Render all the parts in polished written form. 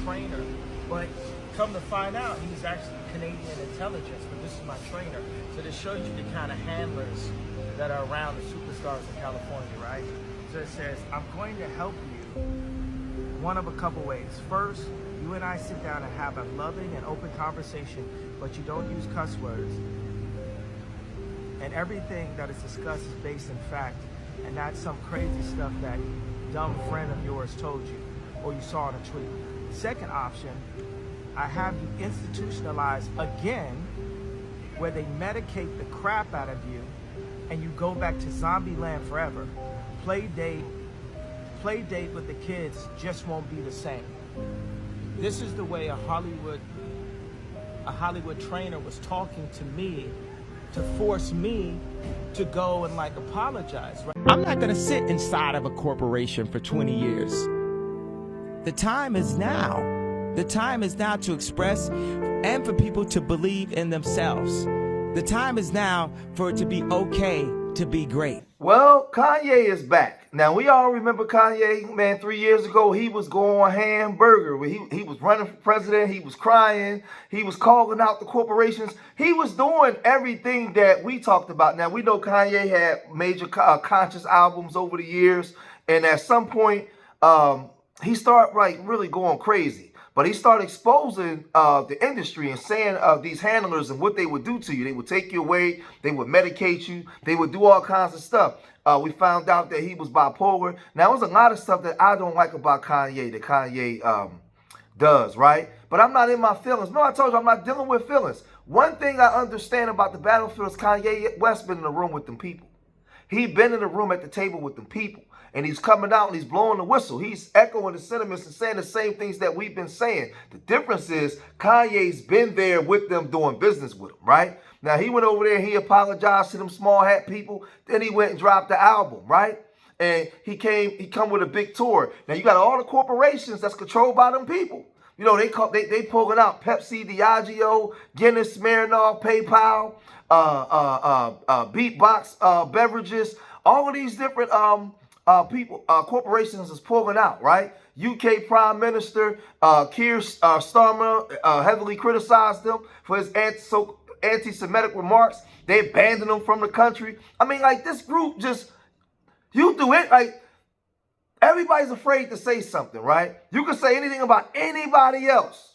trainer. But come to find out, he's actually Canadian intelligence, but this is my trainer. So this shows you the kind of handlers that are around the superstars in California, right? So it says, I'm going to help you one of a couple ways. First, you and I sit down and have a loving and open conversation, but you don't use cuss words. And everything that is discussed is based in fact, and not some crazy stuff that dumb friend of yours told you or you saw in a tweet. Second option, I have you institutionalized again, where they medicate the crap out of you and you go back to zombie land forever. Play date with the kids just won't be the same. This is the way a Hollywood trainer was talking to me to force me to go and like apologize. Right? I'm not gonna sit inside of a corporation for 20 years. The time is now. The time is now to express and for people to believe in themselves. The time is now for it to be okay to be great. Well, Kanye is back. Now, we all remember Kanye, man, 3 years ago, he was going hamburger. He was running for president. He was crying. He was calling out the corporations. He was doing everything that we talked about. Now, we know Kanye had major conscious albums over the years. And at some point, he started like really going crazy. But he started exposing the industry and saying these handlers and what they would do to you. They would take you away. They would medicate you. They would do all kinds of stuff. We found out that he was bipolar. Now, there's a lot of stuff that I don't like about Kanye that Kanye does, right? But I'm not in my feelings. No, I told you I'm not dealing with feelings. One thing I understand about the battlefield is Kanye West been in the room with them people. He been in the room at the table with them people. And he's coming out and he's blowing the whistle. He's echoing the sentiments and saying the same things that we've been saying. The difference is Kanye's been there with them doing business with them, right? Now, he went over there and he apologized to them small hat people. Then he went and dropped the album, right? And he come with a big tour. Now, you got all the corporations that's controlled by them people. You know, they pulling out Pepsi, Diageo, Guinness, Smirnoff, PayPal, Beatbox Beverages, all of these different corporations is pulling out, right? UK Prime Minister Keir Starmer heavily criticized them for his anti-Semitic remarks. They abandoned him from the country. I mean, like, this group just, you do it, like, everybody's afraid to say something, right? You can say anything about anybody else,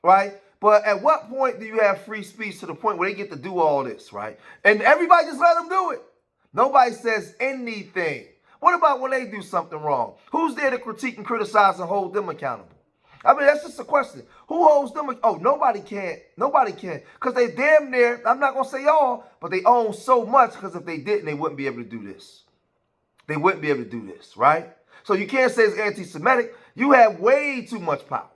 right? But at what point do you have free speech to the point where they get to do all this, right? And everybody just let them do it. Nobody says anything. What about when they do something wrong? Who's there to critique and criticize and hold them accountable? I mean, that's just a question. Who holds them? Oh, nobody can. Nobody can. Because they damn near, I'm not going to say all, but they own so much, because if they didn't, they wouldn't be able to do this. They wouldn't be able to do this, right? So you can't say it's anti-Semitic. You have way too much power,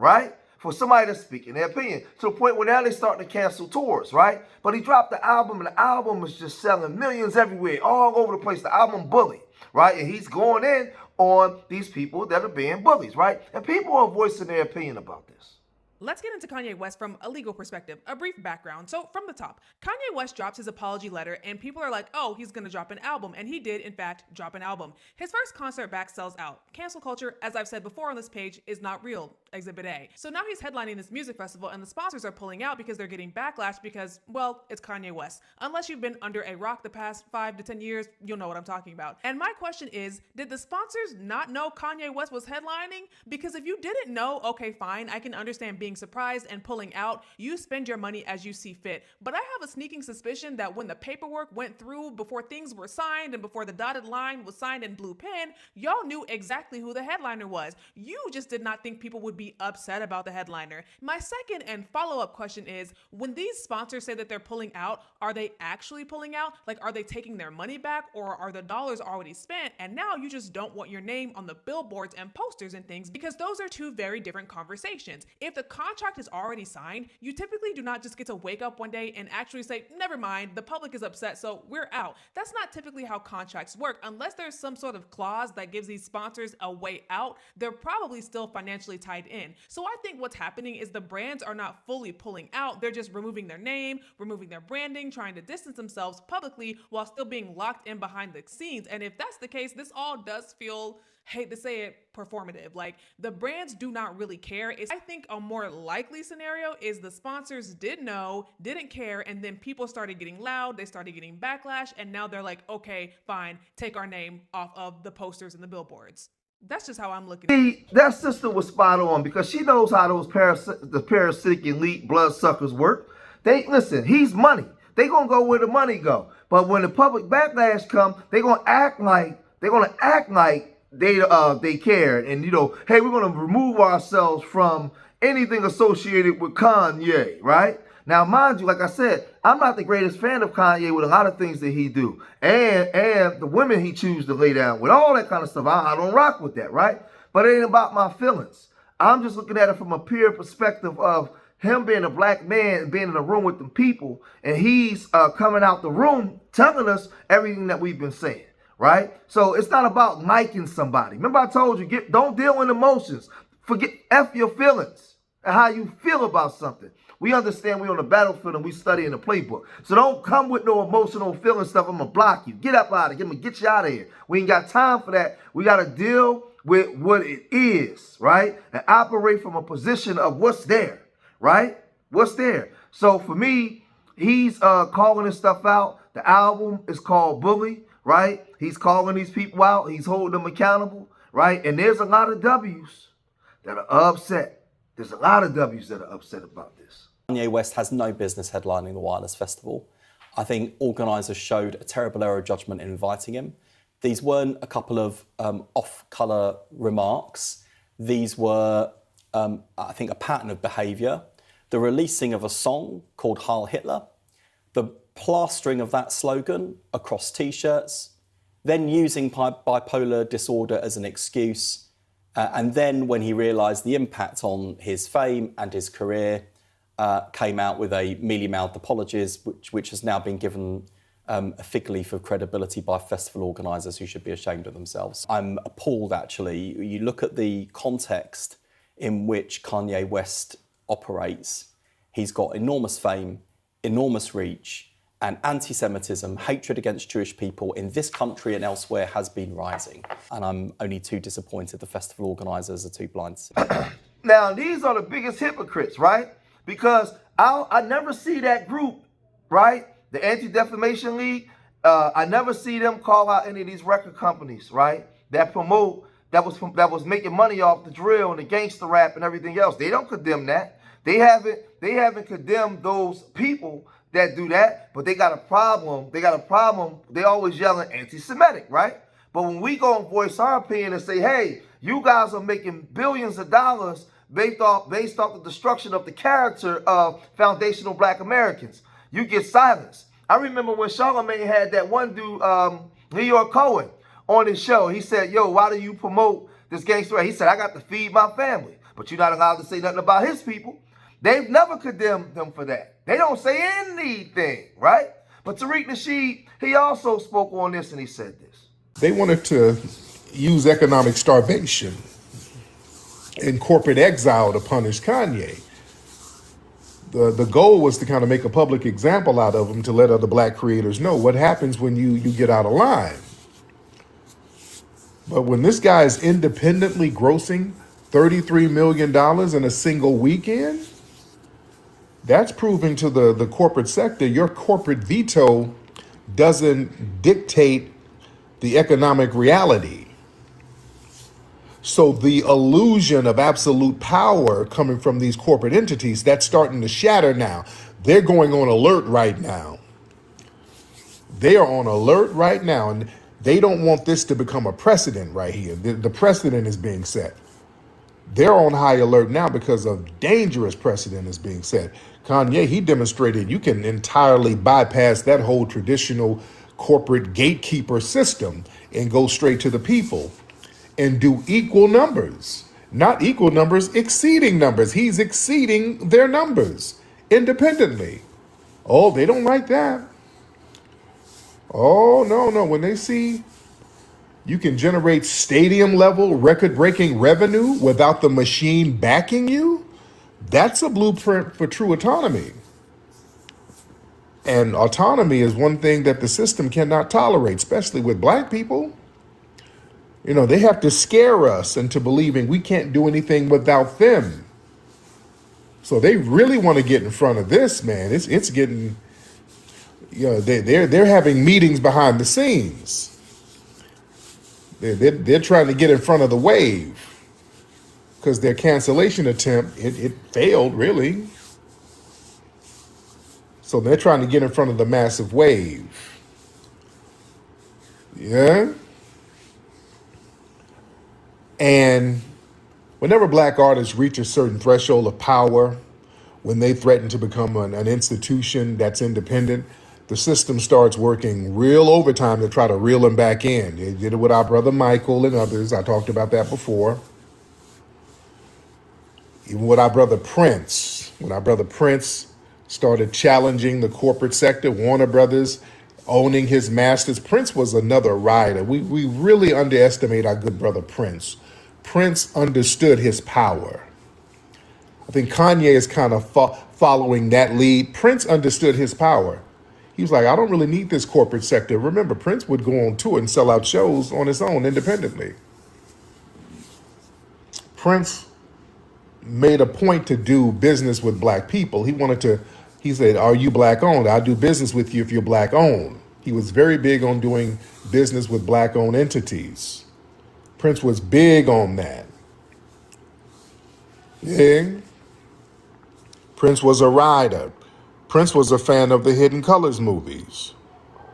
right? For somebody to speak in their opinion, to the point where now they're starting to cancel tours, right? But he dropped the album, and the album is just selling millions everywhere, all over the place. The album Bully, right? And he's going in on these people that are being bullies, right? And people are voicing their opinion about this. Let's get into Kanye West from a legal perspective. A brief background. So from the top, Kanye West drops his apology letter and people are like, oh, he's going to drop an album. And he did, in fact, drop an album. His first concert back sells out. Cancel culture, as I've said before on this page, is not real. Exhibit A. So now he's headlining this music festival and the sponsors are pulling out because they're getting backlash because, well, it's Kanye West. Unless you've been under a rock the past 5 to 10 years, you'll know what I'm talking about. And my question is, did the sponsors not know Kanye West was headlining? Because if you didn't know, okay, fine, I can understand being surprised and pulling out. You spend your money as you see fit. But I have a sneaking suspicion that when the paperwork went through, before things were signed and before the dotted line was signed in blue pen, y'all knew exactly who the headliner was. You just did not think people would be upset about the headliner. My second and follow-up question is, when these sponsors say that they're pulling out, are they actually pulling out? Like, are they taking their money back, or are the dollars already spent and now you just don't want your name on the billboards and posters and things? Because those are two very different conversations. If the contract is already signed, you typically do not just get to wake up one day and actually say, never mind, the public is upset, so we're out. That's not typically how contracts work. Unless there's some sort of clause that gives these sponsors a way out, they're probably still financially tied in. So I think what's happening is the brands are not fully pulling out. They're just removing their name, removing their branding, trying to distance themselves publicly while still being locked in behind the scenes. And if that's the case, this all does feel, hate to say it, performative. Like, the brands do not really care. I think a more likely scenario is the sponsors did know, didn't care, and then people started getting loud, they started getting backlash, and now they're like, okay, fine, take our name off of the posters and the billboards. That's just how I'm looking at it. See, that sister was spot on because she knows how those the parasitic elite bloodsuckers work. They listen, he's money. They gonna go where the money go. But when the public backlash come, they gonna act like they care, and hey, we're gonna remove ourselves from anything associated with Kanye, right? Now, mind you, like I said, I'm not the greatest fan of Kanye with a lot of things that he do, and the women he chooses to lay down with, all that kind of stuff. I don't rock with that, right? But it ain't about my feelings. I'm just looking at it from a pure perspective of him being a black man and being in a room with them people, and he's coming out the room telling us everything that we've been saying. Right? So it's not about liking somebody. Remember I told you, don't deal in emotions. Forget F your feelings and how you feel about something. We understand we're on the battlefield and we studying the playbook. So don't come with no emotional feeling stuff. I'm going to block you. Get up out of here. I'm going to get you out of here. We ain't got time for that. We got to deal with what it is, right? And operate from a position of what's there, right? What's there. So for me, he's calling this stuff out. The album is called Bully. Right? He's calling these people out. He's holding them accountable. Right? And there's a lot of W's that are upset. There's a lot of W's that are upset about this. Kanye West has no business headlining the Wireless Festival. I think organisers showed a terrible error of judgment in inviting him. These weren't a couple of off-colour remarks. These were, I think, a pattern of behaviour. The releasing of a song called Heil Hitler, the plastering of that slogan across T-shirts, then using bipolar disorder as an excuse, and then when he realised the impact on his fame and his career, came out with a mealy-mouthed apologies, which has now been given a fig leaf of credibility by festival organisers who should be ashamed of themselves. I'm appalled, actually. You look at the context in which Kanye West operates. He's got enormous fame, enormous reach, and anti-Semitism, hatred against Jewish people in this country and elsewhere has been rising. And I'm only too disappointed the festival organisers are too blind to see. Now, these are the biggest hypocrites, right? Because I never see that group, right? The Anti-Defamation League, I never see them call out any of these record companies, right? That promote, that was making money off the drill and the gangster rap and everything else. They don't condemn that. They haven't condemned those people that do that, but they got a problem. They always yelling anti-Semitic, right? But when we go and voice our opinion and say, hey, you guys are making billions of dollars based off the destruction of the character of foundational black Americans, you get silenced. I remember when Charlamagne had that one dude, New York Cohen, on his show. He said, yo, why do you promote this gangster rap? He said, I got to feed my family. But you're not allowed to say nothing about his people. They've never condemned them for that. They don't say anything, right? But Tariq Nasheed, he also spoke on this and he said this. They wanted to use economic starvation and corporate exile to punish Kanye. The goal was to kind of make a public example out of him to let other black creators know what happens when you get out of line. But when this guy is independently grossing $33 million in a single weekend, that's proving to the corporate sector your corporate veto doesn't dictate the economic reality. So the illusion of absolute power coming from these corporate entities, that's starting to shatter now. They're going on alert right now. They are on alert right now, and they don't want this to become a precedent right here. The precedent is being set. They're on high alert now because of dangerous precedent is being set. Kanye, he demonstrated you can entirely bypass that whole traditional corporate gatekeeper system and go straight to the people and do equal numbers Not equal numbers, exceeding numbers. He's exceeding their numbers independently. Oh, they don't like that. Oh, no, no. When they see you can generate stadium level record breaking revenue without the machine backing you, that's a blueprint for true autonomy. And autonomy is one thing that the system cannot tolerate, especially with black people. You know, they have to scare us into believing we can't do anything without them. So they really want to get in front of this, man. It's getting, you know, they're having meetings behind the scenes. They're trying to get in front of the wave because their cancellation attempt, it failed, really. So they're trying to get in front of the massive wave. Yeah? And whenever black artists reach a certain threshold of power, when they threaten to become an institution that's independent, the system starts working real overtime to try to reel them back in. They did it with our brother Michael and others. I talked about that before. Even with our brother Prince. When our brother Prince started challenging the corporate sector, Warner Brothers owning his masters. Prince was another rider. We really underestimate our good brother Prince. Prince understood his power. I think Kanye is kind of following that lead. Prince understood his power. He was like, I don't really need this corporate sector. Remember, Prince would go on tour and sell out shows on his own independently. Prince made a point to do business with black people. He said, are you black owned? I'll do business with you if you're black owned. He was very big on doing business with black owned entities. Prince was big on that. Yeah. Prince was a rider. Prince was a fan of the Hidden Colors movies.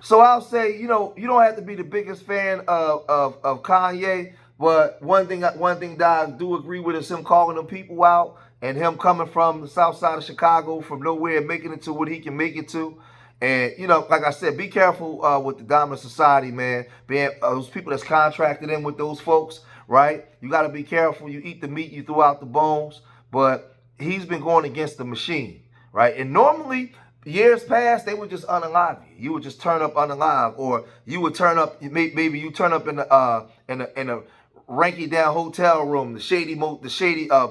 So I'll say, you know, you don't have to be the biggest fan of Kanye, but one thing that I do agree with is him calling them people out and him coming from the south side of Chicago, from nowhere, making it to what he can make it to. And, you know, like I said, be careful with the dominant society, man. Being those people that's contracted in with those folks, right? You got to be careful. You eat the meat, you throw out the bones. But he's been going against the machine, right? And normally, years past, they would just unalive you. You would just turn up unalive, or you would turn up. Maybe you turn up in a ranky down hotel room, the shady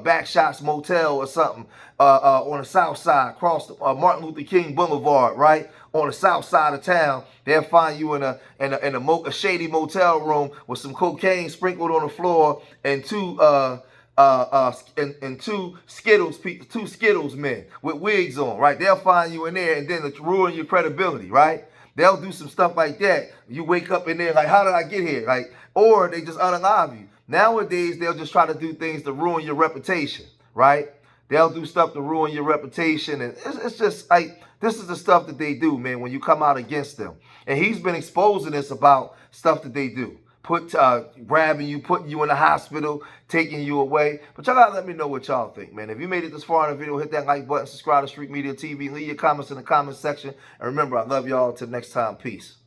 back shots motel or something on the south side, across Martin Luther King Boulevard, right on the south side of town. They'll find you in a shady motel room with some cocaine sprinkled on the floor and two Skittles men with wigs on, right? They'll find you in there and then ruin your credibility, right? They'll do some stuff like that. You wake up in there like, how did I get here? Like, or they just unalive you. Nowadays, they'll just try to do things to ruin your reputation, right? They'll do stuff to ruin your reputation. And it's just like, this is the stuff that they do, man, when you come out against them. And he's been exposing this about stuff that they do. Grabbing you, putting you in the hospital, taking you away. But y'all gotta let me know what y'all think, man. If you made it this far in the video, hit that like button, subscribe to Street Media TV, leave your comments in the comment section. And remember, I love y'all. Till next time, peace.